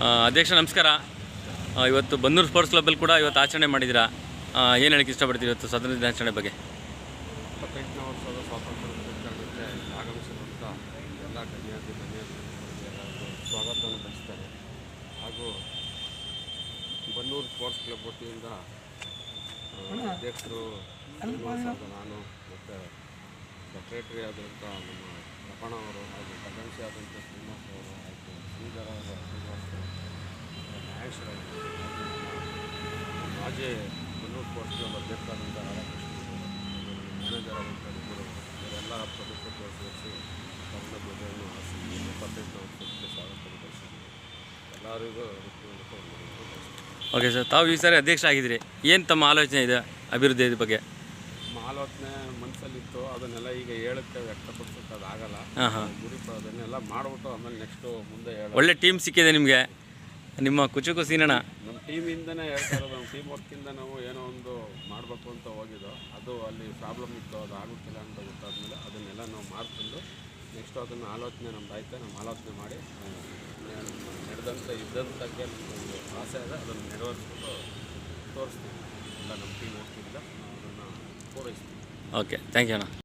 ಅಧ್ಯಕ್ಷ ನಮಸ್ಕಾರ. ಇವತ್ತು ಬನ್ನೂರು ಸ್ಪೋರ್ಟ್ಸ್ ಕ್ಲಬ್ಬಲ್ಲಿ ಕೂಡ ಇವತ್ತು ಆಚರಣೆ ಮಾಡಿದ್ದೀರಾ. ಏನು ಹೇಳಕ್ಕೆ ಇಷ್ಟಪಡ್ತೀರಿ ಇವತ್ತು ಸ್ವಾತಂತ್ರ್ಯ ದಿನಾಚರಣೆ ಬಗ್ಗೆ? 28ನೇ ವರ್ಷದ ಸ್ವಾತಂತ್ರ್ಯ ದಿನಾಚರಣೆಗೆ ಆಗಮಿಸಿರುವಂಥ ಎಲ್ಲ ಗಣ್ಯಾತಿ ಸ್ವಾಗತವನ್ನು ಬಯಸ್ತಾರೆ. ಹಾಗೂ ಬನ್ನೂರು ಸ್ಪೋರ್ಟ್ಸ್ ಕ್ಲಬ್ ವತಿಯಿಂದ ಅಧ್ಯಕ್ಷರು ನಾನು ಮತ್ತು ಸೆಕ್ರೆಟರಿ ಆದಂಥ ನಮ್ಮ ರಮಣ ಅವರು ಹಾಗೂ ಪ್ರಶಂಸಿ ಆದಂಥ ಶ್ರೀನಿವಾಸ್ ಅವರು ಹಾಗೂ ಶ್ರೀಧರ ಶ್ರೀನಿವಾಸ್ ನ್ಯಾಯೇಶ್ವರರು ಮಾಜಿ ಬನ್ನೂರು ಸ್ಪೋರ್ಟ್ಸ್ ಕ್ಲಬ್ ಅಧ್ಯಕ್ಷರಾದಂಥ ರಾಧಾಕೃಷ್ಣ ಮ್ಯಾನೇಜರ್ ಆದಂಥ ಇಬ್ಬರು ಇವರೆಲ್ಲ ಪ್ರಮುಖರು ಸೇರಿಸಿ ಕನ್ನಡ ಧ್ವಜವನ್ನು ಹಾರಿಸಿ 28ನೇ ವರ್ಷಕ್ಕೆ ಸ್ವಾಗತ ಬಯಸಿದ್ದೀವಿ. ಎಲ್ಲರಿಗೂ ಓಕೆ ಸರ್, ತಾವು ಈ ಸಾರಿ ಅಧ್ಯಕ್ಷ ಆಗಿದ್ದೀರಿ. ಏನು ತಮ್ಮ ಆಲೋಚನೆ ಇದೆ ಅಭಿವೃದ್ಧಿ ಬಗ್ಗೆ? ಆಲೋಚನೆ ಮನಸ್ಸಲ್ಲಿತ್ತು, ಅದನ್ನೆಲ್ಲ ಈಗ ಹೇಳಕ್ಕೆ ವ್ಯಕ್ತಪಡಿಸೋಕೆ ಅದಾಗಲ್ಲ. ಗುರಿ ಅದನ್ನೆಲ್ಲ ಮಾಡಿಬಿಟ್ಟು ಆಮೇಲೆ ನೆಕ್ಸ್ಟು ಮುಂದೆ ಒಳ್ಳೆ ಟೀಮ್ ಸಿಕ್ಕಿದೆ ನಿಮಗೆ, ನಿಮ್ಮ ಕುಚುಕು ಸೀನಣ್ಣ. ನಮ್ಮ ಟೀಮಿಂದನೇ ಹೇಳ್ತಾ ಇರೋದು, ನಮ್ಮ ಟೀಮ್ ವರ್ಕಿಂದ ನಾವು ಏನೋ ಒಂದು ಮಾಡಬೇಕು ಅಂತ ಹೋಗಿದ್ದೋ, ಅದು ಅಲ್ಲಿ ಪ್ರಾಬ್ಲಮ್ ಇತ್ತು, ಅದು ಆಗುತ್ತಿಲ್ಲ ಅಂತ ಗೊತ್ತಾದ್ಮೇಲೆ ಅದನ್ನೆಲ್ಲ ನಾವು ಮಾಡ್ಕೊಂಡು ನೆಕ್ಸ್ಟು ಅದನ್ನು ಆಲೋಚನೆ ನಮ್ದು ಆಯ್ತು, ನಮ್ಮ ಆಲೋಚನೆ ಮಾಡಿ ಇದ್ದಂಥಕ್ಕೆ ನಮ್ಮದು ಆಸೆ ಇದೆ, ಅದನ್ನು ನೆರವೇರಿಸ್ಬಿಟ್ಟು ತೋರಿಸ್ತೀವಿ. ಎಲ್ಲ ನಮ್ಮ ಟೀಮ್ ವರ್ಕಿಂದ ನಾವು ಅದನ್ನು ಪೂರೈಸ್ತೀವಿ. ಓಕೆ, ಥ್ಯಾಂಕ್ ಯು ಅಣ್ಣ.